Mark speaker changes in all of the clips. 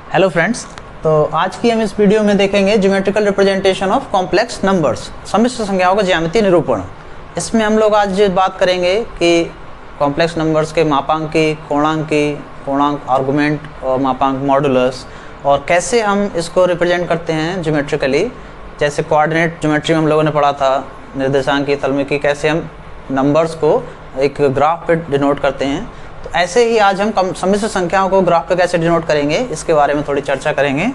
Speaker 1: Hello friends, तो आज की हम इस वीडियो में देखेंगे geometrical representation of complex numbers, सम्मिश्र संख्याओं का ज्यामितीय निरूपण। इसमें हम लोग आज बात करेंगे कि कॉम्प्लेक्स नंबर्स के मापांक की, पूर्णांक आर्गुमेंट और मापांक मॉडुलस, और कैसे हम इसको रिप्रेजेंट करते हैं ज्योमेट्रिकली। जैसे कोऑर्डिनेट ज्योमेट्री में हम लोगों ने पढ़ा था, निर्देशांक की तल में, कि कैसे हम नंबर्स को एक ग्राफ पे डिनोट करते हैं। तो ऐसे ही आज हम सम्मिश्र संख्याओं को ग्राफ पे कैसे डिनोट करेंगे, इसके बारे में थोड़ी चर्चा करेंगे।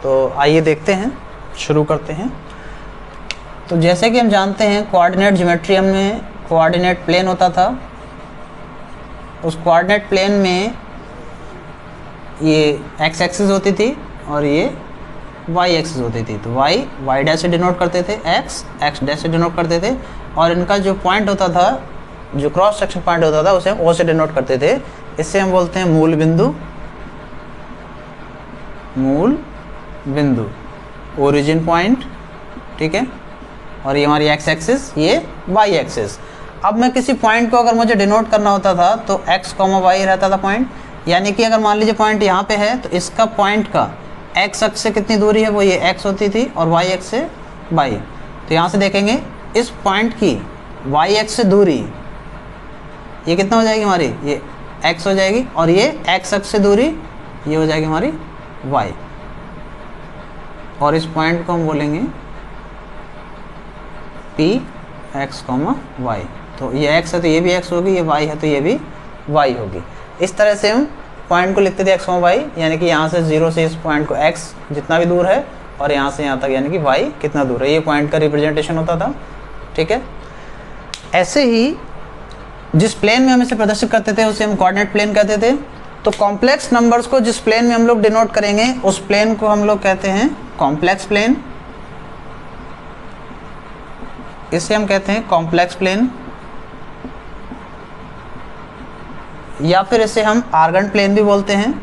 Speaker 1: तो आइए देखते हैं, शुरू करते हैं। तो जैसे कि हम जानते हैं, कोऑर्डिनेट ज्योमेट्री में कोऑर्डिनेट प्लेन होता था। उस कोऑर्डिनेट प्लेन में ये एक्स एक्सिस होती थी और ये वाई एक्सिस होती थी। तो वाई डैश से डिनोट करते थे, एक्स डैश से डिनोट करते थे, और इनका जो पॉइंट होता था, जो क्रॉस सेक्शन पॉइंट होता था, उसे हम ओ से डिनोट करते थे। इससे हम बोलते हैं मूल बिंदु, ओरिजिन पॉइंट, ठीक है। और ये हमारी एक्स एक्सिस, ये वाई एक्सिस। अब मैं किसी पॉइंट को अगर मुझे डिनोट करना होता था तो एक्स कॉमा वाई रहता था पॉइंट। यानी कि अगर मान लीजिए पॉइंट यहाँ पे है तो इसका पॉइंट का एक्स अक्ष से कितनी दूरी है, वो ये एक्स होती थी, और वाई अक्ष से वाई। तो यहाँ से देखेंगे इस पॉइंट की वाई अक्ष से दूरी ये कितना हो जाएगी हमारी, ये x हो जाएगी, और ये x अक्ष से दूरी ये हो जाएगी हमारी y। और इस पॉइंट को हम बोलेंगे P x, y। तो ये x है तो ये भी x होगी, ये y है तो ये भी y होगी। इस तरह से हम पॉइंट को लिखते थे x, y, यानी कि यहाँ से 0 से इस पॉइंट को x जितना भी दूर है, और यहाँ से यहाँ तक यानी कि y कितना दूर है, ये पॉइंट का रिप्रेजेंटेशन होता था, ठीक है। ऐसे ही जिस प्लेन में हम इसे प्रदर्शित करते थे उसे हम कोऑर्डिनेट प्लेन कहते थे। तो कॉम्प्लेक्स नंबर्स को जिस प्लेन में हम लोग डिनोट करेंगे उस प्लेन को हम लोग कहते हैं कॉम्प्लेक्स प्लेन। इसे हम कहते हैं कॉम्प्लेक्स प्लेन, या फिर इसे हम आर्गन प्लेन भी बोलते हैं,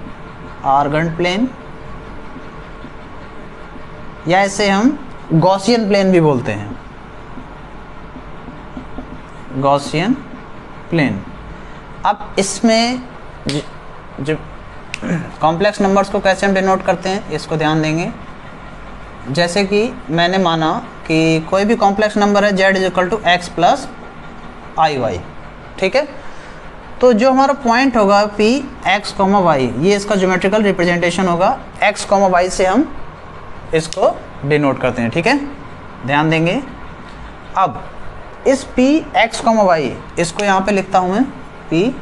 Speaker 1: आर्गन प्लेन, या इसे हम गॉसियन प्लेन भी बोलते हैं, गॉसियन प्लेन। अब इसमें जो कॉम्प्लेक्स नंबर्स को कैसे हम डिनोट करते हैं इसको ध्यान देंगे। जैसे कि मैंने माना कि कोई भी कॉम्प्लेक्स नंबर है z = x + iy, ठीक है। तो जो हमारा पॉइंट होगा P x, y, ये इसका ज्योमेट्रिकल रिप्रेजेंटेशन होगा। x, y से हम इसको डिनोट करते हैं, ठीक है, ध्यान देंगे। अब इस P x, y, इसको यहाँ पे लिखता हूँ मैं P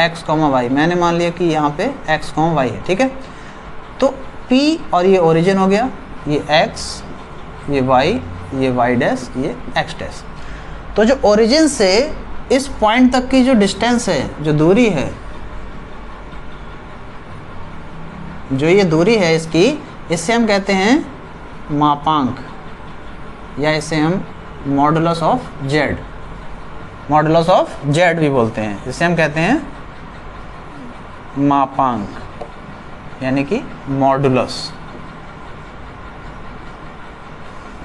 Speaker 1: x, y। मैंने मान लिया कि यहाँ पे x, y है, ठीक है। तो P और ये ओरिजिन हो गया, ये x, ये y डैश, ये x डैश। तो जो ओरिजिन से इस पॉइंट तक की जो डिस्टेंस है, जो दूरी है, जो ये दूरी है इसकी, इससे हम कहते हैं मापांक, या इसे हम मॉडुलस ऑफ z भी बोलते हैं। इसे हम कहते हैं मापांक, यानी कि मॉडुलस,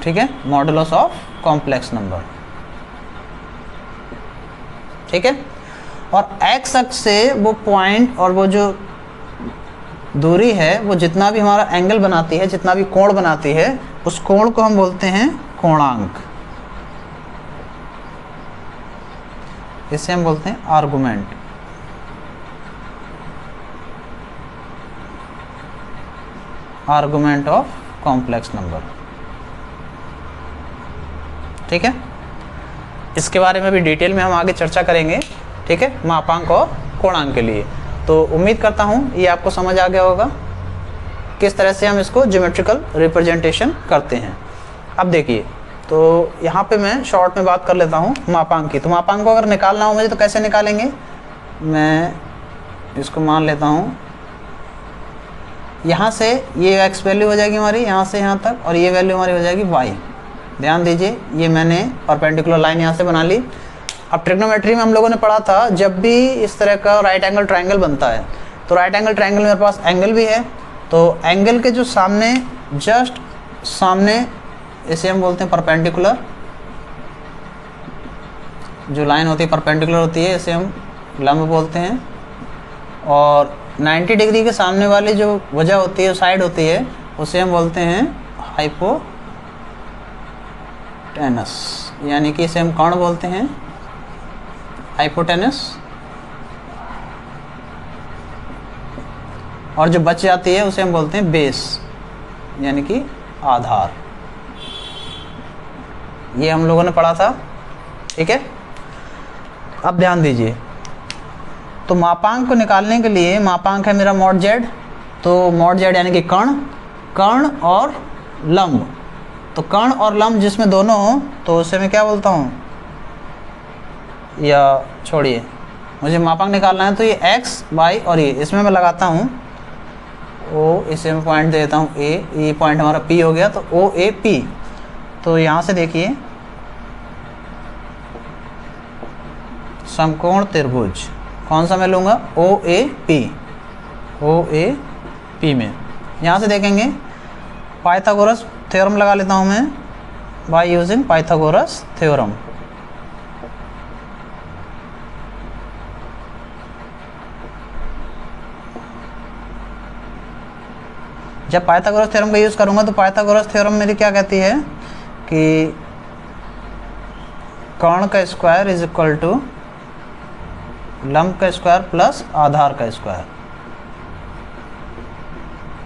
Speaker 1: ठीक है, मॉडुलस ऑफ कॉम्प्लेक्स नंबर, ठीक है। और x अक्ष से वो पॉइंट और वो जो दूरी है, वो जितना भी हमारा एंगल बनाती है, जितना भी कोण बनाती है, उस कोण को हम बोलते हैं कोणांक। इसे हम बोलते हैं argument, argument of complex number, ठीक है। इसके बारे में भी डिटेल में हम आगे चर्चा करेंगे, ठीक है, मापांक और कोणांक के लिए। तो उम्मीद करता हूँ ये आपको समझ आ गया होगा किस तरह से हम इसको ज्योमेट्रिकल रिप्रेजेंटेशन करते हैं। अब देखिए, तो यहाँ पे मैं शॉर्ट में बात कर लेता हूँ मापांक की। तो मापांक को अगर निकालना हो मुझे तो कैसे निकालेंगे, मैं इसको मान लेता हूँ, यहाँ से ये x वैल्यू हो जाएगी हमारी यहाँ से यहाँ तक, और ये वैल्यू हमारी हो जाएगी y। ध्यान दीजिए, ये मैंने परपेंडिकुलर लाइन यहाँ से बना ली। अब ट्रिग्नोमेट्री में हम लोगों ने पढ़ा था, जब भी इस तरह का राइट एंगल ट्राइंगल बनता है, तो राइट एंगल ट्राइंगल मेरे पास एंगल भी है, तो एंगल के जो सामने, जस्ट सामने, इसे हम बोलते हैं परपेंडिकुलर। जो लाइन होती है परपेंडिकुलर होती है, इसे हम लंब बोलते हैं। और 90 डिग्री के सामने वाली जो वजह होती है, साइड होती है, उसे हम बोलते हैं हाइपोटेनस, यानी कि इसे हम कौन बोलते हैं, हाइपोटेनस। और जो बच जाती है उसे हम बोलते हैं बेस, यानी कि आधार। ये हम लोगों ने पढ़ा था, ठीक है। अब ध्यान दीजिए, तो मापांक को निकालने के लिए, मापांक है मेरा मॉड जेड, तो मॉड जेड यानी कि कर्ण, कर्ण और लंब। तो कर्ण और लंब जिसमें दोनों हो तो उसे मैं क्या बोलता हूँ, या छोड़िए, मुझे मापांक निकालना है तो ये x, y और ये, इसमें मैं लगाता हूँ ओ, इसे मैं पॉइंट दे देता हूँ a, ये पॉइंट हमारा p हो गया, तो ओ ए पी। तो यहाँ से देखिए समकोण त्रिभुज कौन सा मैं लूँगा, ओ ए पी में। यहाँ से देखेंगे पाइथागोरस थ्योरम लगा लेता हूँ मैं, बाय यूजिंग पाइथागोरस थ्योरम। जब पाइथागोरस थ्योरम का यूज़ करूँगा तो पाइथागोरस थ्योरम मेरी क्या कहती है कि कर्ण का स्क्वायर इज इक्वल टू लंब का स्क्वायर प्लस आधार का स्क्वायर,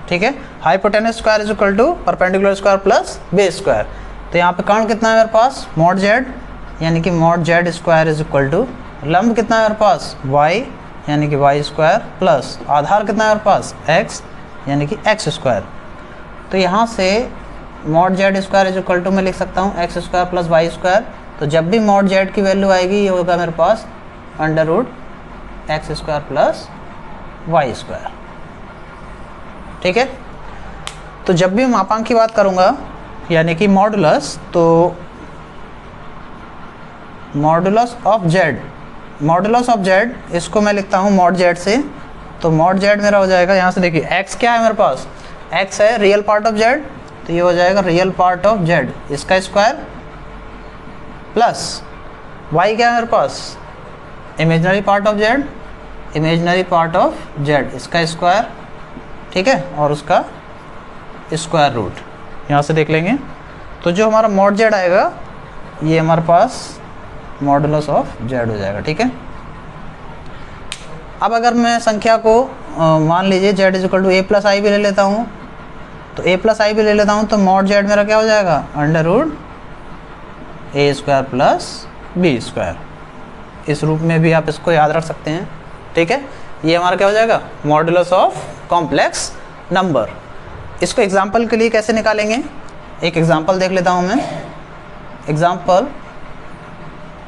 Speaker 1: ठीक है। Hypotenuse square is equal to perpendicular square plus base square. तो यहाँ पे कर्ण कितना है मेरे पास, मॉड जेड, यानी कि mod Z square is equal to लंब कितना है मेरे पास, y, यानी कि y स्क्वायर प्लस आधार कितना है मेरे पास, x, यानी कि x स्क्वायर। तो यहाँ से mod Z square is equal to मैं लिख सकता हूँ x square plus y square. तो जब भी मॉड जेड की वैल्यू आएगी ये होगा मेरे पास under root X square plus Y square, ठीक है। तो जब भी मापांक की बात करूँगा यानी कि मॉडुलस, तो modulus of Z, modulus of Z इसको मैं लिखता हूँ मॉड जेड से। तो मॉड जेड मेरा हो जाएगा, यहाँ से देखिए x क्या है मेरे पास, x है रियल पार्ट ऑफ जेड, तो ये हो जाएगा रियल पार्ट ऑफ जेड इसका स्क्वायर प्लस y क्या है मेरे पास, imaginary part of Z, imaginary part of Z इसका स्क्वायर, ठीक है, और उसका स्क्वायर रूट। यहाँ से देख लेंगे तो जो हमारा मॉड जेड आएगा ये हमारे पास मॉडुलस ऑफ जेड हो जाएगा, ठीक है। अब अगर मैं संख्या को मान लीजिए Z is equal to A plus I भी ले लेता हूँ, तो ए प्लस आई भी ले लेता हूँ, तो मॉड जेड मेरा क्या हो जाएगा, अंडर रूट ए स्क्वायर प्लस बी स्क्वायर। इस रूप में भी आप इसको याद रख सकते हैं, ठीक है। ये हमारा क्या हो जाएगा, मॉडुलस ऑफ कॉम्प्लेक्स नंबर। इसको एग्जाम्पल के लिए कैसे निकालेंगे, एक एग्जाम्पल देख लेता हूँ मैं। Example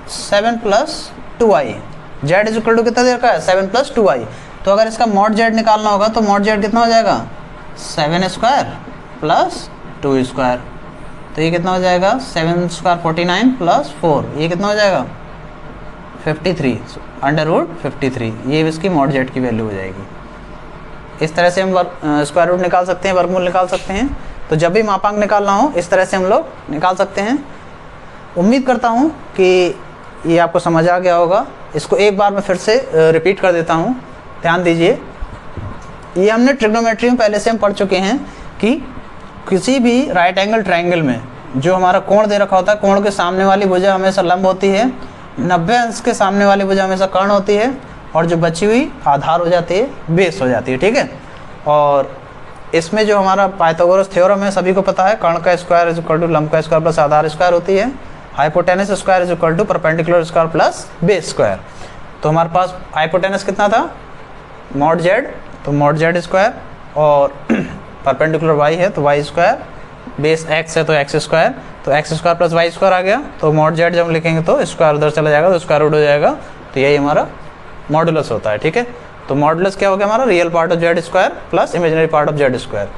Speaker 1: 7 plus 2i, z is equal to कितना दे रखा है, 7 प्लस 2i। तो अगर इसका मॉड जेड निकालना होगा तो मॉड जेड कितना हो जाएगा, 7 स्क्वायर प्लस 2 स्क्वायर। तो ये कितना हो जाएगा, 7 स्क्वायर 49 प्लस 4, ये कितना हो जाएगा 53, अंडर रूट 53। ये इसकी मॉड जेड की वैल्यू हो जाएगी। इस तरह से हम स्क्वायर रूट निकाल सकते हैं, वर्गमूल निकाल सकते हैं। तो जब भी मापांक निकालना हो इस तरह से हम लोग निकाल सकते हैं। उम्मीद करता हूँ कि ये आपको समझ आ गया होगा। इसको एक बार मैं फिर से रिपीट कर देता हूँ, ध्यान दीजिए। ये हमने ट्रिग्नोमेट्री में पहले से हम पढ़ चुके हैं कि किसी भी राइट एंगल ट्रायंगल में जो हमारा कोण दे रखा होता है, कोण के सामने वाली भुजा हमेशा लंब होती है, 90 अंश के सामने वाली भुजा हमेशा कर्ण होती है, और जो बची हुई आधार हो जाती है, बेस हो जाती है, ठीक है। और इसमें जो हमारा पाइथागोरस थ्योरम है सभी को पता है, कर्ण का स्क्वायर इज इक्वल टू लंब का स्क्वायर प्लस आधार स्क्वायर होती है। Hypotenuse square is equal to perpendicular square plus base square. तो हमारे पास हाइपोटेनस कितना था, मॉड जेड, तो मॉड जेड स्क्वायर, और परपेंडिकुलर वाई है तो वाई स्क्वायर, बेस एक्स है तो एक्स स्क्वायर, तो X square plus Y square आ गया। तो मॉड जेड जब लिखेंगे तो स्क्वायर उधर चला जाएगा तो स्क्वायर रूट हो जाएगा। तो यही हमारा मॉडुलस होता है, ठीक है। तो मॉडुलस क्या हो गया हमारा, real part of Z square plus imaginary part of Z square.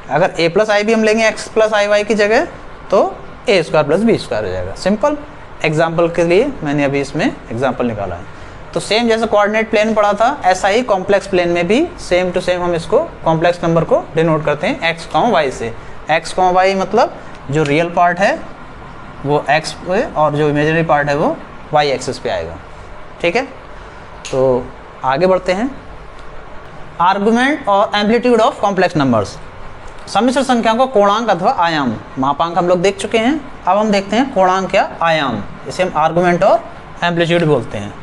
Speaker 1: अगर ए प्लस आई भी हम लेंगे एक्स प्लस आई वाई की जगह तो ए स्क्वायर प्लस बी स्क्वायर हो जाएगा। सिंपल एग्जाम्पल के लिए मैंने अभी इसमें एग्जाम्पल निकाला है। तो सेम जैसे कोऑर्डिनेट प्लेन पढ़ा था ऐसा ही कॉम्प्लेक्स प्लेन में भी सेम टू सेम हम इसको कॉम्प्लेक्स नंबर को डिनोट करते हैं एक्स कॉमा वाई से। एक्स कॉमा वाई मतलब जो रियल पार्ट है वो एक्स पे और जो इमेजिनरी पार्ट है वो वाई एक्सिस पे आएगा, ठीक है। तो आगे बढ़ते हैं। आर्गुमेंट और एम्पलीट्यूड ऑफ कॉम्प्लेक्स नंबर्स। सम्मिश्र संख्याओं को कोणांक अथवा आयाम, मापांक हम लोग देख चुके हैं, अब हम देखते हैं कोणांक या आयाम, इसे हम आर्गुमेंट और एम्पलीट्यूड बोलते हैं।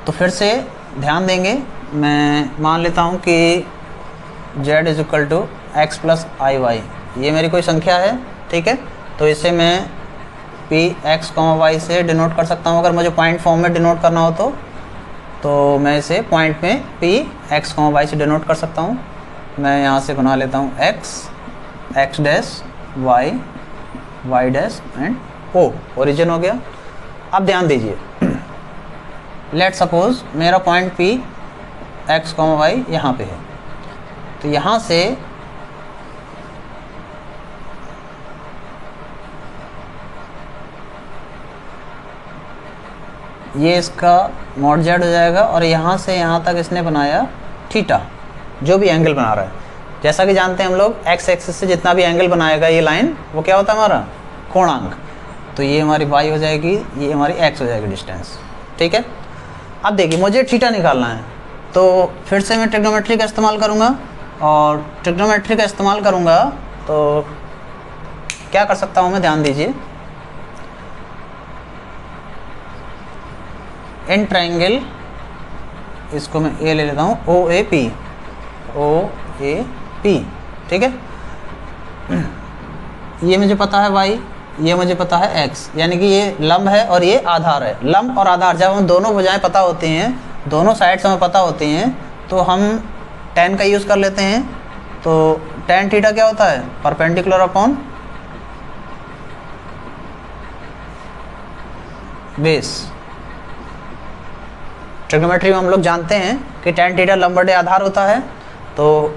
Speaker 1: तो फिर से ध्यान देंगे, मैं मान लेता हूँ कि z is equal to x plus i y, ये मेरी कोई संख्या है, ठीक है। तो इसे मैं पी एक्स कॉमा वाई से डिनोट कर सकता हूँ, अगर मुझे पॉइंट फॉर्म में डिनोट करना हो तो मैं इसे पॉइंट में पी एक्स कॉमा वाई से डिनोट कर सकता हूँ। मैं यहाँ से बना लेता हूँ x dash y dash and O, origin हो गया। अब ध्यान दीजिए, लेट सपोज मेरा point P x comma y यहाँ पे है, तो यहाँ से ये इसका मॉड जेड हो जाएगा और यहाँ से यहाँ तक इसने बनाया थीटा, जो भी एंगल बना रहा है। जैसा कि जानते हैं हम लोग एक्स एक्सिस से जितना भी एंगल बनाएगा ये लाइन, वो क्या होता है हमारा कोणांक। तो ये हमारी वाई हो जाएगी, ये हमारी एक्स हो जाएगी डिस्टेंस, ठीक है। अब देखिए मुझे थीटा निकालना है, तो फिर से मैं ट्रिग्नोमेट्री का इस्तेमाल करूँगा, और ट्रिग्नोमेट्री का इस्तेमाल करूँगा तो क्या कर सकता हूँ मैं, ध्यान दीजिए। इन ट्राइंगल, इसको मैं ए ले लेता हूँ, ओ ए पी, ठीक है। ये मुझे पता है y, ये मुझे पता है x, यानी कि ये लंब है और ये आधार है। लंब और आधार जब हम दोनों भुजाएं पता होती हैं, दोनों साइड्स हमें पता होती हैं, तो हम tan का यूज़ कर लेते हैं। तो tan थीटा क्या होता है, परपेंडिकुलर अपॉन बेस। ट्रिग्नोमेट्री में हम लोग जानते हैं कि tan थीटा लंब बटे आधार होता है। तो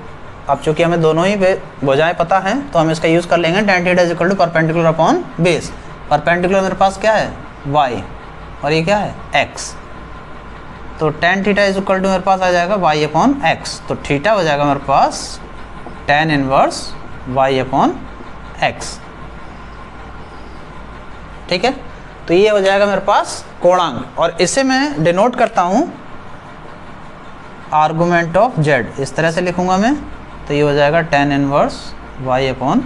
Speaker 1: अब चूंकि हमें दोनों ही भुजाएं पता हैं, तो हम इसका यूज़ कर लेंगे tan theta is equal to perpendicular upon base. Perpendicular मेरे पास क्या है, y, और ये क्या है, x। तो tan theta is equal to मेरे पास आ जाएगा y अपॉन x। तो थीटा हो जाएगा मेरे पास tan inverse y upon x, ठीक है। तो ये हो जाएगा मेरे पास कोणांक, और इसे मैं डिनोट करता हूँ आर्गुमेंट ऑफ z, इस तरह से लिखूंगा मैं। तो ये हो जाएगा tan inverse y upon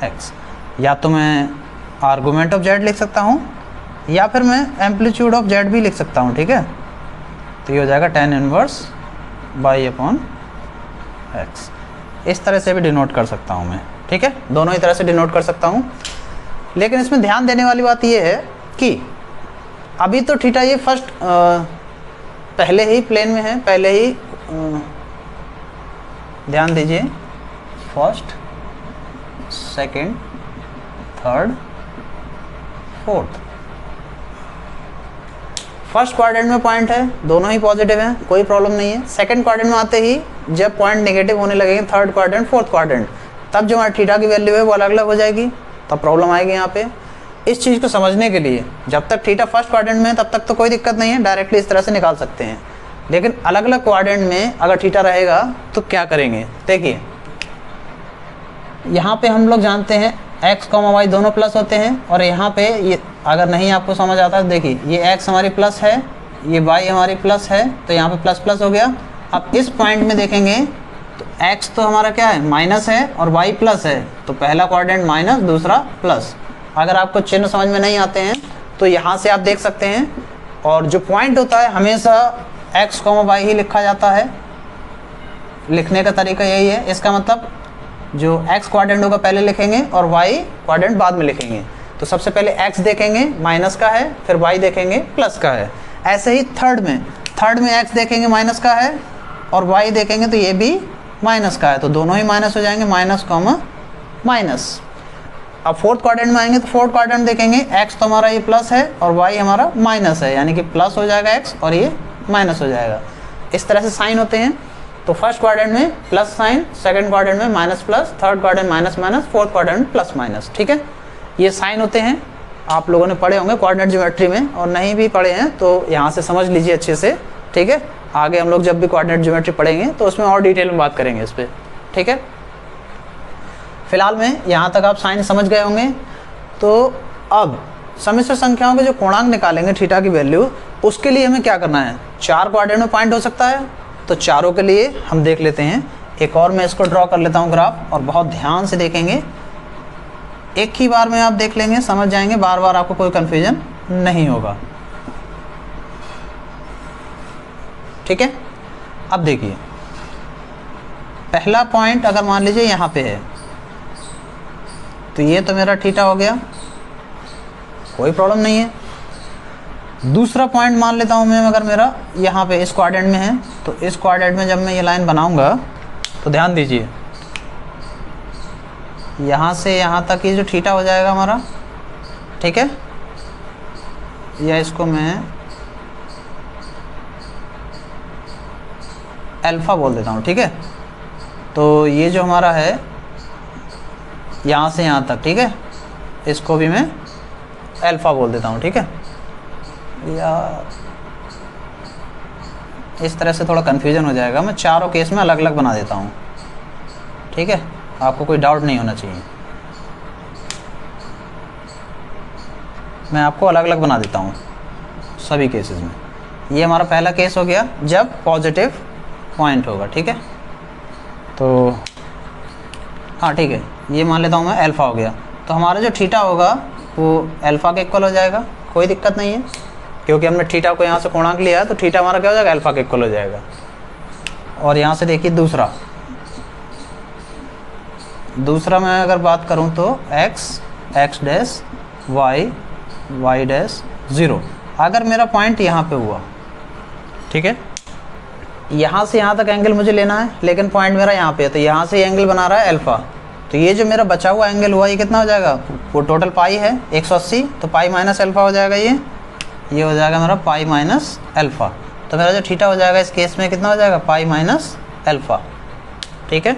Speaker 1: x। या तो मैं आर्गुमेंट ऑफ z लिख सकता हूँ, या फिर मैं एम्पलीट्यूड ऑफ z भी लिख सकता हूँ, ठीक है। तो ये हो जाएगा tan inverse y upon x। इस तरह से भी डिनोट कर सकता हूँ मैं, ठीक है, दोनों ही तरह से डिनोट कर सकता हूँ। लेकिन इसमें ध्यान देने वाली बात ये है कि अभी तो थीटा ये फर्स्ट पहले ही प्लेन में है, पहले ही ध्यान दीजिए, first second third fourth, first quadrant में पॉइंट है, दोनों ही पॉजिटिव हैं, कोई प्रॉब्लम नहीं है। सेकंड क्वाड्रेंट में आते ही जब पॉइंट नेगेटिव होने लगेंगे, थर्ड क्वाड्रेंट फोर्थ क्वाड्रेंट, तब जो हमारी थीटा की वैल्यू है वो अलग अलग हो जाएगी, तब प्रॉब्लम आएगी यहाँ पे। इस चीज़ को समझने के लिए जब तक थीटा फर्स्ट क्वाड्रेंट में है तब तक तो कोई दिक्कत नहीं है, डायरेक्टली इस तरह से निकाल सकते हैं। लेकिन अलग अलग क्वाड्रेंट में अगर थीटा रहेगा तो क्या करेंगे, देखिए यहाँ पे हम लोग जानते हैं x, y दोनों प्लस होते हैं, और यहाँ पे ये अगर नहीं आपको समझ आता है, देखिए ये x हमारी प्लस है, ये y हमारी प्लस है, तो यहाँ पे प्लस प्लस हो गया। अब इस पॉइंट में देखेंगे तो x तो हमारा क्या है, माइनस है, और y प्लस है, तो पहला क्वाड्रेंट माइनस, दूसरा प्लस। अगर आपको चिन्ह समझ में नहीं आते हैं तो यहाँ से आप देख सकते हैं, और जो पॉइंट होता है हमेशा x, y ही लिखा जाता है, लिखने का तरीका यही है। इसका मतलब जो x क्वाड्रेंट होगा पहले लिखेंगे और y क्वाड्रेंट बाद में लिखेंगे। तो सबसे पहले x देखेंगे माइनस का है, फिर y देखेंगे प्लस का है। ऐसे ही थर्ड में x देखेंगे माइनस का है, और y देखेंगे तो ये भी माइनस का है, तो दोनों ही माइनस हो जाएंगे, माइनस कॉमा माइनस। अब फोर्थ क्वाड्रेंट में आएंगे तो फोर्थ क्वाड्रेंट देखेंगे, x तो हमारा ये प्लस है और y हमारा माइनस है, यानी कि प्लस हो जाएगा x और ये माइनस हो जाएगा। इस तरह से साइन होते हैं। तो फर्स्ट क्वाड्रेंट में प्लस साइन, सेकंड क्वाड्रेंट में minus plus, third quadrant minus minus, fourth quadrant plus minus, ठीक है। ये साइन होते हैं, आप लोगों ने पढ़े होंगे कोऑर्डिनेट ज्योमेट्री में, और नहीं भी पढ़े हैं तो यहाँ से समझ लीजिए अच्छे से, ठीक है। आगे हम लोग जब भी कोऑर्डिनेट ज्योमेट्री पढ़ेंगे तो उसमें और डिटेल में बात करेंगे इस पर, ठीक है। फिलहाल में यहाँ तक आप साइन समझ गए होंगे। तो अब सम्मिश्र संख्याओं के जो कोणांक निकालेंगे थीटा की वैल्यू, उसके लिए हमें क्या करना है, चार क्वाड्रेंट में पॉइंट हो सकता है, तो चारों के लिए हम देख लेते हैं। एक और मैं इसको ड्रॉ कर लेता हूँ ग्राफ, और बहुत ध्यान से देखेंगे, एक ही बार में आप देख लेंगे, समझ जाएंगे, बार बार आपको कोई कन्फ्यूजन नहीं होगा। ठीक है, अब देखिए पहला पॉइंट अगर मान लीजिए यहाँ पे है, तो ये तो मेरा थीटा हो गया, कोई प्रॉब्लम नहीं है। दूसरा पॉइंट मान लेता हूँ मैं, अगर मेरा यहाँ पे इस क्वाड्रेंट में है, तो इस क्वाड्रेंट में जब मैं ये लाइन बनाऊँगा तो ध्यान दीजिए, यहाँ से यहाँ तक ये जो थीटा हो जाएगा हमारा, ठीक है, या इसको मैं अल्फ़ा बोल देता हूँ। ठीक है, तो ये जो हमारा है यहाँ से यहाँ तक, ठीक है, इसको भी मैं अल्फ़ा बोल देता हूँ। ठीक है, या इस तरह से थोड़ा कन्फ्यूजन हो जाएगा, मैं चारों केस में अलग अलग बना देता हूँ। ठीक है, आपको कोई डाउट नहीं होना चाहिए, मैं आपको अलग अलग बना देता हूँ सभी केसेस में। ये हमारा पहला केस हो गया जब पॉजिटिव पॉइंट होगा। ठीक है, तो हाँ ठीक है, ये मान लेता हूँ मैं अल्फ़ा हो गया, तो हमारा जो थीटा होगा वो अल्फ़ा के इक्वल हो जाएगा, कोई दिक्कत नहीं है, क्योंकि हमने थीटा को यहाँ से कोणांक लिया है, तो थीटा हमारा क्या हो जाएगा, अल्फ़ा के इक्वल हो जाएगा। और यहाँ से देखिए दूसरा मैं अगर बात करूँ तो x डैश y डैश 0, अगर मेरा पॉइंट यहाँ पे हुआ, ठीक है, यहाँ से यहाँ तक एंगल मुझे लेना है, लेकिन पॉइंट मेरा यहाँ पे है, तो यहाँ से एंगल बना रहा है अल्फ़ा, तो ये जो मेरा बचा हुआ एंगल हुआ ये कितना हो जाएगा, वो टोटल पाई है 180, तो पाई माइनस अल्फ़ा हो जाएगा, ये हो जाएगा मेरा पाई माइनस अल्फ़ा, तो मेरा जो थीटा हो जाएगा इस केस में कितना हो जाएगा, पाई माइनस अल्फ़ा। ठीक है,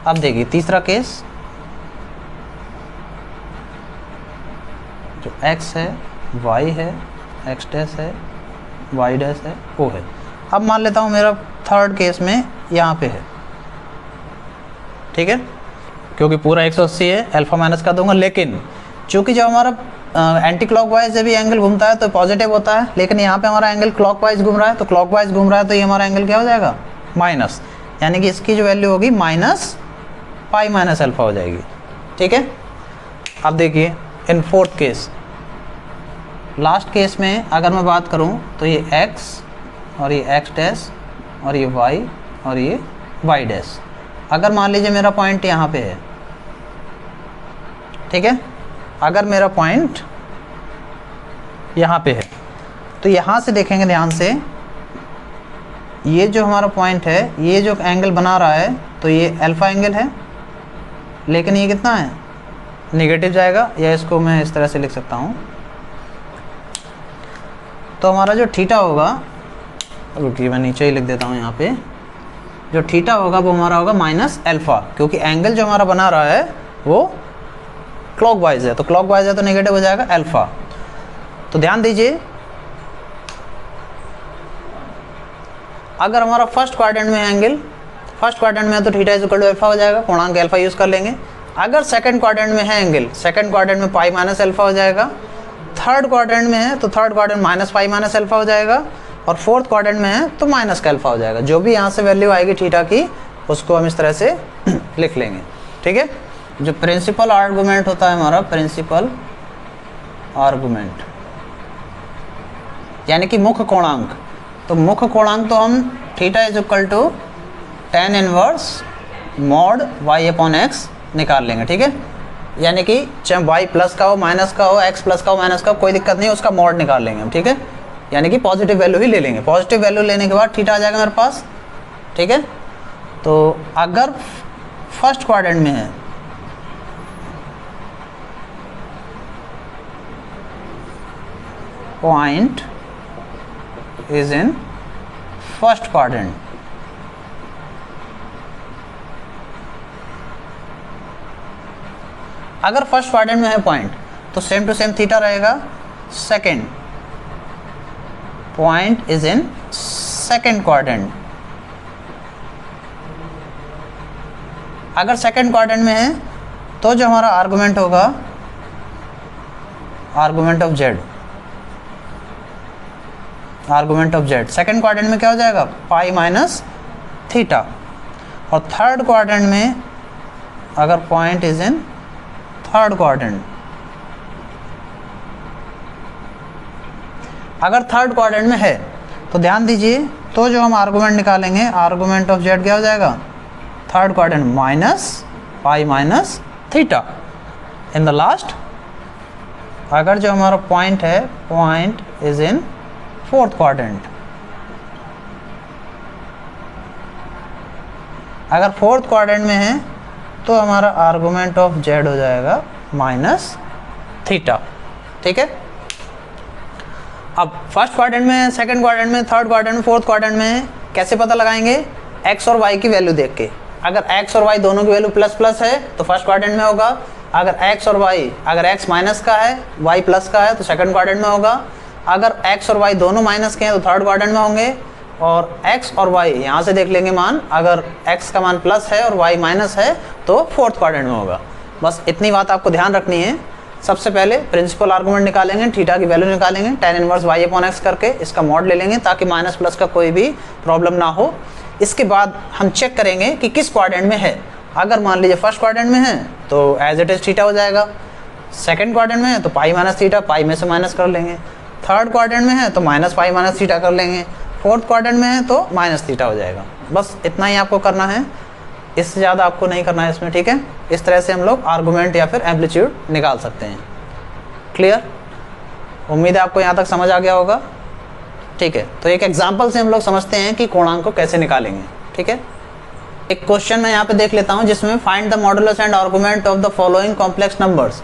Speaker 1: अब देखिए तीसरा केस, जो x है, y है, x डैश है, y डैश है, o है। अब मान लेता हूँ मेरा थर्ड केस में यहाँ पे है। ठीक है, क्योंकि पूरा 180 है, अल्फ़ा माइनस कर दूंगा, लेकिन चूँकि जब हमारा एंटी क्लॉकवाइज जब भी एंगल घूमता है तो पॉजिटिव होता है, लेकिन यहाँ पे हमारा एंगल क्लॉकवाइज घूम रहा है, तो क्लॉकवाइज घूम रहा है, तो ये हमारा एंगल क्या हो जाएगा, माइनस, यानी कि इसकी जो वैल्यू होगी माइनस पाई माइनस अल्फ़ा हो जाएगी। ठीक है, अब देखिए in fourth case, last case में अगर मैं बात करूं तो ये x और ये x डैश और ये y और ये y डैश, अगर मान लीजिए मेरा पॉइंट यहाँ पे है, ठीक है, अगर मेरा पॉइंट यहाँ पे है, तो यहाँ से देखेंगे ध्यान से, ये जो हमारा पॉइंट है, ये जो एंगल बना रहा है, तो ये अल्फ़ा एंगल है, लेकिन ये कितना है, नेगेटिव जाएगा, या इसको मैं इस तरह से लिख सकता हूँ, तो हमारा जो थीटा होगा, रुकिए मैं नीचे ही लिख देता हूँ, यहाँ पे जो थीटा होगा वो हमारा होगा माइनस अल्फ़ा, क्योंकि एंगल जो हमारा बना रहा है वो क्लॉकवाइज है, तो क्लॉकवाइज है तो नेगेटिव हो जाएगा अल्फ़ा। तो ध्यान दीजिए, अगर हमारा फर्स्ट क्वाड्रेंट में है एंगल, फर्स्ट क्वाड्रेंट में है तो theta is equal to alpha हो जाएगा, पूर्णांक अल्फ़ा यूज़ कर लेंगे। अगर सेकंड क्वाड्रेंट में है एंगल, सेकंड क्वाड्रेंट में पाई माइनस अल्फ़ा हो जाएगा, थर्ड क्वाड्रेंट में है तो third quadrant minus pi minus alpha हो जाएगा, और फोर्थ क्वाड्रेंट में है तो माइनस का अल्फ़ा हो जाएगा। जो भी यहाँ से वैल्यू आएगी थीटा की, उसको हम इस तरह से लिख लेंगे। ठीक है, जो प्रिंसिपल आर्गूमेंट होता है हमारा, प्रिंसिपल आर्गूमेंट यानी कि मुख्य कोणांक, तो मुख्य कोणांक तो हम theta is equal to tan inverse mod y upon x निकाल लेंगे। ठीक है, यानी कि चाहे y प्लस का हो, माइनस का हो, x प्लस का हो, माइनस का हो, कोई दिक्कत नहीं, उसका मॉड निकाल लेंगे हम। ठीक है, यानी कि पॉजिटिव वैल्यू ही ले लेंगे, पॉजिटिव वैल्यू लेने के बाद थीटा आ जाएगा मेरे पास। ठीक है, तो अगर फर्स्ट क्वाड्रेंट में है point is in first quadrant, अगर फर्स्ट क्वाड्रेंट में है पॉइंट तो सेम टू सेम थीटा रहेगा। Second point is in second quadrant, अगर सेकंड क्वाड्रेंट में है तो जो हमारा आर्गुमेंट होगा, argument of z, argument of Z. Second quadrant में क्या हो जाएगा, पाई माइनस थीटा। और थर्ड क्वाड्रेंट में अगर point is in third quadrant, अगर थर्ड क्वाड्रेंट में है तो ध्यान दीजिए, तो जो हम आर्गुमेंट निकालेंगे, आर्गुमेंट ऑफ जेड क्या हो जाएगा, third quadrant minus pi minus theta. In the last, अगर जो हमारा पॉइंट है, point is in fourth quadrant, अगर फोर्थ क्वाड्रेंट में है तो हमारा आर्गुमेंट ऑफ जेड हो जाएगा माइनस थीटा। ठीक है, अब फर्स्ट क्वाड्रेंट में, सेकंड क्वाड्रेंट में, थर्ड क्वाड्रेंट में, फोर्थ क्वाड्रेंट में कैसे पता लगाएंगे, एक्स और वाई की वैल्यू देख के। अगर एक्स और वाई दोनों की वैल्यू प्लस प्लस है तो फर्स्ट क्वाड्रेंट में होगा। अगर एक्स और वाई, अगर एक्स माइनस का है, वाई प्लस का है तो सेकंड क्वाड्रेंट में होगा। अगर एक्स और वाई दोनों माइनस के हैं तो थर्ड क्वाड्रेंट में होंगे। और एक्स और वाई यहाँ से देख लेंगे मान, अगर एक्स का मान प्लस है और वाई माइनस है तो फोर्थ क्वाड्रेंट में होगा। बस इतनी बात आपको ध्यान रखनी है। सबसे पहले प्रिंसिपल आर्गुमेंट निकालेंगे, थीटा की वैल्यू निकालेंगे, tan inverse y upon x करके इसका मॉड ले लेंगे ताकि माइनस प्लस का कोई भी प्रॉब्लम ना हो। इसके बाद हम चेक करेंगे कि किस क्वाड्रेंट में है। अगर मान लीजिए फर्स्ट क्वाड्रेंट में है तो एज इट इज थीटा हो जाएगा। सेकंड क्वाड्रेंट में है तो पाई माइनस थीटा, पाई में से माइनस कर लेंगे। थर्ड क्वाड्रेंट में है तो माइनस पाई माइनस थीटा कर लेंगे। फोर्थ क्वाड्रेंट में है तो माइनस थीटा हो जाएगा। बस इतना ही आपको करना है, इससे ज़्यादा आपको नहीं करना है इसमें। ठीक है, इस तरह से हम लोग आर्गुमेंट या फिर एम्पलीट्यूड निकाल सकते हैं। क्लियर, उम्मीद है आपको यहाँ तक समझ आ गया होगा। ठीक है, तो एक एग्जांपल से हम लोग समझते हैं कि कोणांक को कैसे निकालेंगे। ठीक है, एक क्वेश्चन मैं यहाँ पे देख लेता हूँ जिसमें find the modulus and argument of the following complex numbers.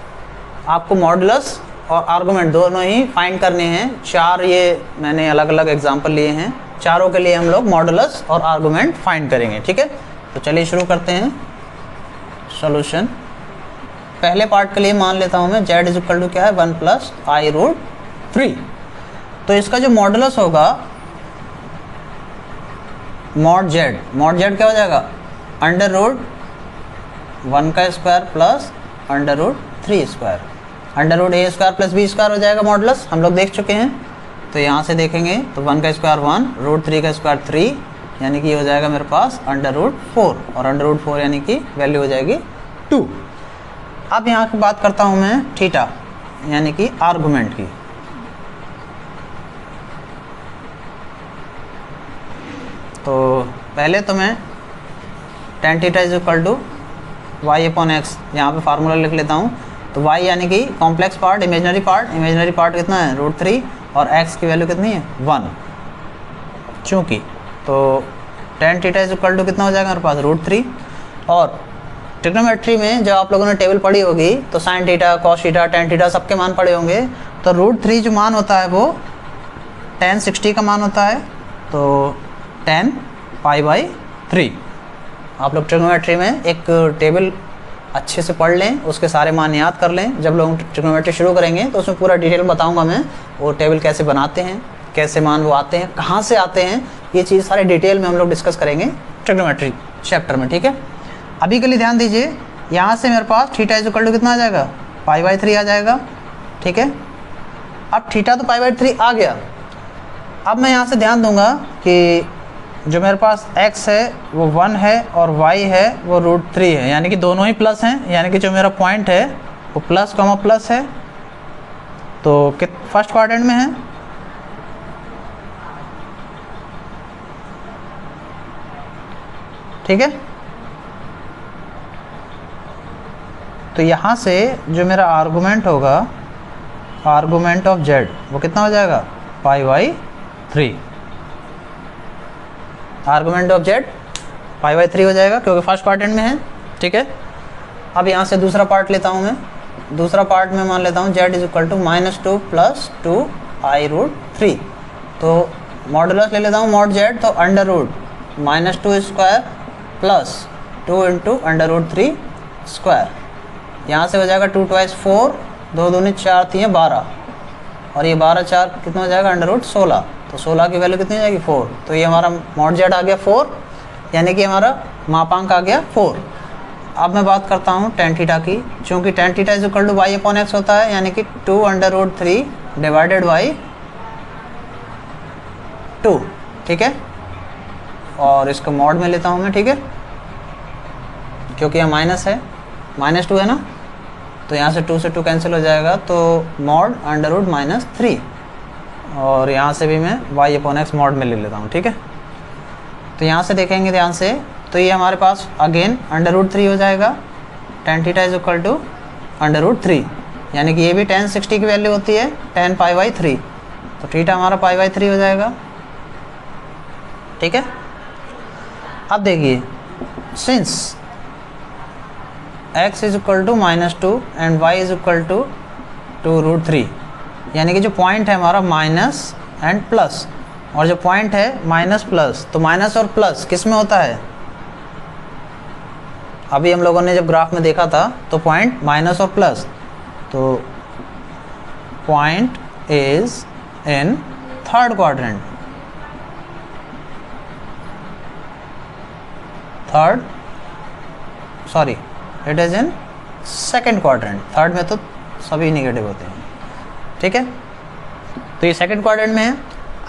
Speaker 1: आपको मॉडुलस और आर्गुमेंट दोनों ही फाइंड करने हैं। चार ये मैंने अलग अलग एग्जाम्पल लिए हैं, चारों के लिए हम लोग मॉडुलस और आर्गुमेंट फाइंड करेंगे। ठीक है, तो चलिए शुरू करते हैं सॉल्यूशन। पहले पार्ट के लिए मान लेता हूँ मैं z इज इक्वल टू क्या है, 1 प्लस आई रूट 3। तो इसका जो मॉडुलस होगा मॉड z क्या हो जाएगा, अंडर रूट 1 का square plus under root 3 square, under root a square plus b square हो जाएगा मॉडुलस। हम लोग देख चुके हैं, तो यहाँ से देखेंगे तो 1 का स्क्वायर 1, रूट 3 का स्क्वायर 3, यानी कि हो जाएगा मेरे पास अंडर रूट 4, और अंडर रूट 4 यानी कि वैल्यू हो जाएगी 2। अब यहाँ की बात करता हूँ मैं थीटा यानी कि आर्गुमेंट की। तो पहले तो मैं tan theta is equal to y upon x यहाँ पे फार्मूला लिख लेता हूँ। तो y यानी कि कॉम्प्लेक्स पार्ट, इमेजनरी पार्ट कितना है, रूट 3, और x की वैल्यू कितनी है, 1। चूँकि तो tan theta is equal to कितना हो जाएगा मेरे पास, रूट 3। और ट्रिग्नोमेट्री में जब आप लोगों ने टेबल पढ़ी होगी तो sine theta, cos theta, tan theta सबके मान पढ़े होंगे। तो रूट 3 जो मान होता है वो tan 60 का मान होता है, तो tan पाई बाई 3। आप लोग ट्रिग्नोमेट्री में एक टेबल अच्छे से पढ़ लें, उसके सारे मान याद कर लें। जब लोग ट्रिग्नोमेट्री शुरू करेंगे तो उसमें पूरा डिटेल बताऊंगा मैं, वो टेबल कैसे बनाते हैं, कैसे मान वो आते हैं, कहाँ से आते हैं, ये चीज़ सारे डिटेल में हम लोग डिस्कस करेंगे ट्रिग्नोमेट्री चैप्टर में। ठीक है, अभी के लिए ध्यान दीजिए, यहाँ से मेरे पास थीटा इज इक्वल टू कितना आ जाएगा, पाई बाई 3 आ जाएगा। ठीक है, अब थीटा तो पाई बाई 3 आ गया। अब मैं यहाँ से ध्यान दूंगा कि जो मेरे पास x है वो 1 है और y है वो रूट 3 है, यानी कि दोनों ही प्लस हैं, यानी कि जो मेरा पॉइंट है वो प्लस कॉमा प्लस है। तो फर्स्ट क्वाड्रेंट में है, ठीक है। तो यहाँ से जो मेरा आर्गुमेंट होगा, आर्गुमेंट ऑफ z वो कितना हो जाएगा, pi by 3। Argument of z pi by 3 हो जाएगा क्योंकि फर्स्ट क्वाड्रेंट में है। ठीक है, अब यहाँ से दूसरा पार्ट लेता हूँ मैं। दूसरा पार्ट में मान लेता हूँ z is equal to -2 plus 2 i root 3। तो मॉडुलस ले लेता हूँ मॉड z, तो under root -2 square plus 2 into under root 3 square. यहाँ से हो जाएगा 2 2 4, 2 दूनी 4 3 12, और ये 12 4 कितना हो जाएगा, अंडर रूट 16। तो 16 की वैल्यू कितनी हो जाएगी, 4। तो ये हमारा मॉड z आ गया 4, यानी कि हमारा मापांक आ गया 4। अब मैं बात करता हूँ tan थीटा की। चूँकि tan theta is equal to y upon x होता है, यानी कि 2 अंडर रूट 3 डिवाइडेड बाई ठीक है, और इसको मॉड में लेता हूँ मैं, ठीक है, क्योंकि यहाँ माइनस है, -2 है ना, तो यहाँ से 2 से 2 कैंसिल हो जाएगा, तो मॉड √-3, और यहाँ से भी मैं y/x मॉड में ले लेता हूँ, ठीक है। तो यहाँ से देखेंगे ध्यान से, तो ये हमारे पास अगेन √3 हो जाएगा, tan theta is equal to √3, यानी कि ये भी tan 60 की वैल्यू होती है tan π/3, तो थीटा हमारा π/3 हो जाएगा, ठीक है। अब देखिए, since x is equal to -2 and y is equal to 2√3, यानी कि जो पॉइंट है हमारा माइनस एंड प्लस, और जो पॉइंट है माइनस प्लस, तो माइनस और प्लस किस में होता है? अभी हम लोगों ने जब ग्राफ में देखा था तो पॉइंट माइनस और प्लस, तो point is in third quadrant, it is in second quadrant, third में तो सभी नेगेटिव होते हैं, ठीक है। तो ये सेकंड क्वाड्रेंट में है।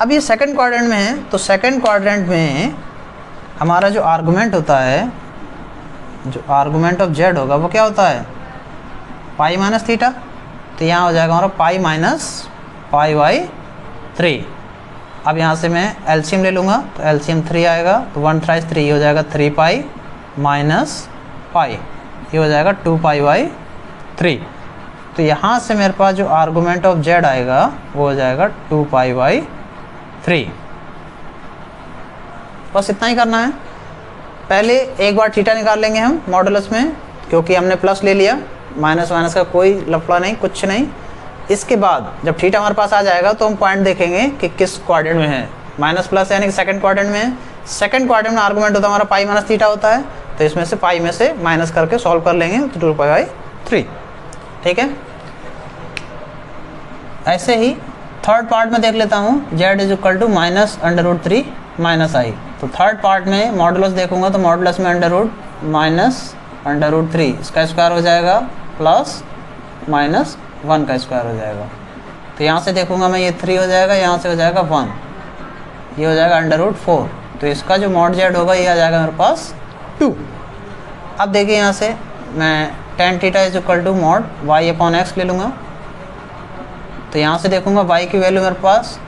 Speaker 1: अब ये सेकंड क्वाड्रेंट में है, तो सेकंड क्वाड्रेंट में हमारा जो आर्गुमेंट होता है, जो आर्गुमेंट ऑफ z होगा वो क्या होता है? π-θ, तो यहाँ हो जाएगा हमारा π-π/3। अब यहाँ से मैं एलसीएम ले लूँगा, तो एलसीएम 3 आएगा, तो 1 3 3 हो जाएगा 3π - π, ये हो जाएगा 2π/3। तो यहाँ से मेरे पास जो आर्गुमेंट ऑफ z आएगा वो हो जाएगा 2π/3। बस इतना ही करना है। पहले एक बार थीटा निकाल लेंगे हम मॉडुलस में, क्योंकि हमने प्लस ले लिया, माइनस माइनस का कोई लफड़ा नहीं, कुछ नहीं। इसके बाद जब थीटा हमारे पास आ जाएगा तो हम पॉइंट देखेंगे कि किस क्वाड्रेंट में है, माइनस प्लस यानी कि सेकंड क्वाड्रेंट में है। सेकंड क्वाड्रेंट में आर्गुमेंट होता है हमारा π - θ होता है, तो इसमें से पाई में से माइनस करके सॉल्व कर लेंगे, तो 2π/3, ठीक है। ऐसे ही थर्ड पार्ट में देख लेता हूँ, z is equal to -√3 - i। तो थर्ड पार्ट में मॉडुलस देखूंगा, तो मॉडुलस में √-√3 इसका स्क्वायर हो जाएगा, प्लस -1 का स्क्वायर हो जाएगा। तो यहाँ से देखूंगा मैं, ये 3 हो जाएगा, यहाँ से हो जाएगा 1, ये हो जाएगा √4। तो इसका जो मॉड z होगा ये आ जाएगा मेरे पास 2। अब देखिए यहाँ से मैं tan theta is equal to mod y/x ले लूँगा, तो यहाँ से देखूंगा y की वैल्यू मेरे पास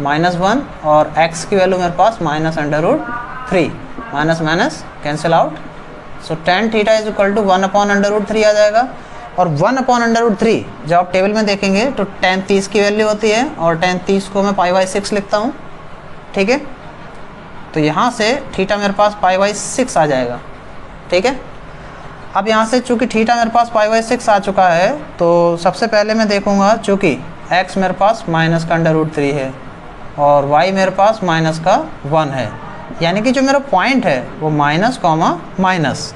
Speaker 1: -1 और x की वैल्यू मेरे पास -√3, minus minus cancel out, so tan theta is equal to 1/√3 आ जाएगा। और 1/√3 जब आप टेबल में देखेंगे तो tan 30 की वैल्यू होती है, और tan 30 को मैं π/6 लिखता हूँ, ठीक है। तो यहाँ से थीटा मेरे पास π/6 आ जाएगा, ठीक है। अब यहाँ से चूँकि थीटा मेरे पास π/6 आ चुका है, तो सबसे पहले मैं देखूँगा, चूँकि x मेरे पास माइनस का √3 है और y मेरे पास माइनस का 1 है, यानी कि जो मेरा पॉइंट है वो माइनस कॉमा माइनस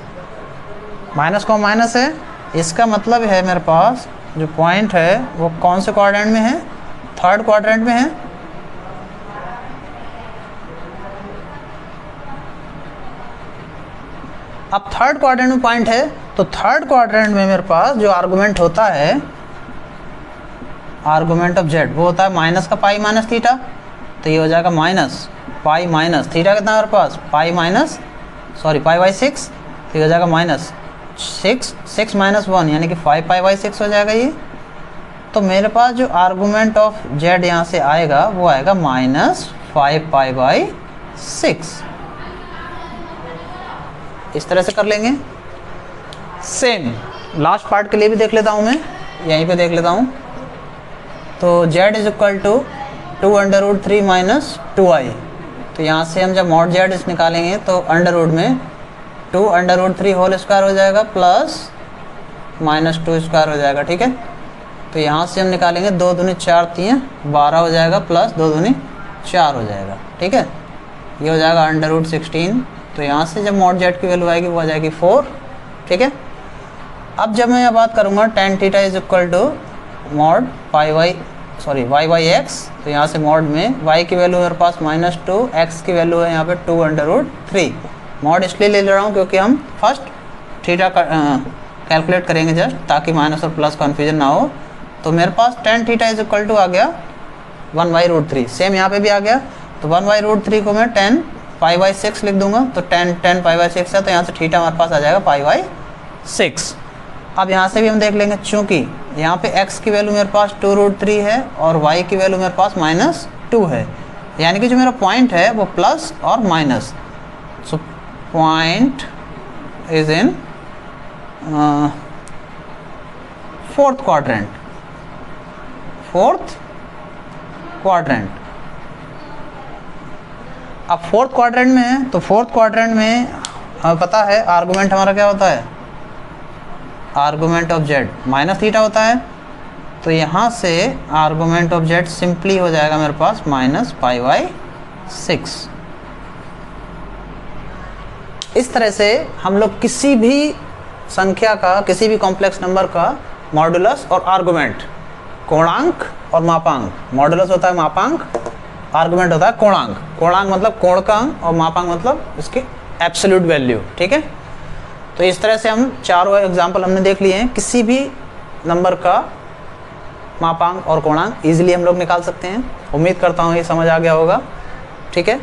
Speaker 1: है। इसका मतलब है मेरे पास जो पॉइंट है वो कौन से क्वाड्रेंट में है? थर्ड क्वाड्रेंट में है। अब थर्ड क्वाड्रेंट में पॉइंट है, तो थर्ड क्वाड्रेंट में मेरे पास जो आर्गुमेंट होता है, आर्गुमेंट ऑफ z, वो होता है माइनस का π - θ, तो ये हो जाएगा माइनस पाई माइनस थीटा कितना है मेरे पास π/6, तो ये हो जाएगा -6 - 1 यानी कि 5π/6 हो जाएगा ये। तो मेरे पास जो आर्गुमेंट ऑफ z यहाँ से आएगा वो आएगा -5π/6। इस तरह से कर लेंगे। सेम लास्ट पार्ट के लिए भी देख लेता हूँ मैं, यहीं पे देख लेता हूँ। तो z is equal to 2√3 - 2i, तो यहाँ से हम जब मॉड z निकालेंगे तो अंडर में 2√3 होल स्क्वायर हो जाएगा प्लस -2 स्क्वायर हो जाएगा, ठीक है। तो यहाँ से हम निकालेंगे 2 दूनी 4 3 12 हो जाएगा, प्लस 2 दूनी 4 हो जाएगा, ठीक है। ये हो जाएगा √16। तो यहाँ से जब मॉड z की वैल्यू आएगी वो आ जाएगी 4, ठीक है। अब जब मैं यहाँ बात करूँगा tan theta is equal to mod y/x, तो यहाँ से मॉड में y की वैल्यू मेरे पास -2, x की वैल्यू है यहाँ पे 2√3। मॉड इसलिए ले रहा हूँ क्योंकि हम फर्स्ट थीटा कैलकुलेट करेंगे जस्ट, ताकि माइनस और प्लस कन्फ्यूजन ना हो। तो मेरे पास tan theta is equal to आ गया 1/√3, सेम यहाँ पे भी आ गया। तो 1/√3 को मैं 10 π/6 लिख दूंगा, तो 10 π/6 है, तो यहाँ से थीटा हमारे पास आ जाएगा π/6। अब यहाँ से भी हम देख लेंगे, चूंकि यहाँ पे x की वैल्यू मेरे पास 2√3 है और y की वैल्यू मेरे पास -2 है, यानी कि जो मेरा पॉइंट है वो प्लस और minus, so point is in fourth quadrant. अब फोर्थ क्वाड्रेंट में है, तो फोर्थ क्वाड्रेंट में हमें पता है आर्गुमेंट हमारा क्या होता है, आर्गुमेंट ऑफ z -θ होता है, तो यहाँ से आर्गुमेंट ऑफ z सिंपली हो जाएगा मेरे पास -π/6। इस तरह से हम लोग किसी भी संख्या का, किसी भी कॉम्प्लेक्स नंबर का मॉडुलस और आर्गुमेंट, कोणांक और मापांक, मॉडुलस होता है मापांक, आर्गुमेंट होता है कोणांक, कोणांक मतलब कोण का अंक और मापांक मतलब इसकी एब्सोल्यूट वैल्यू, ठीक है। तो इस तरह से हम चारों एग्जाम्पल हमने देख लिए हैं, किसी भी नंबर का मापांक और कोणांक इजीली हम लोग निकाल सकते हैं। उम्मीद करता हूँ ये समझ आ गया होगा, ठीक है।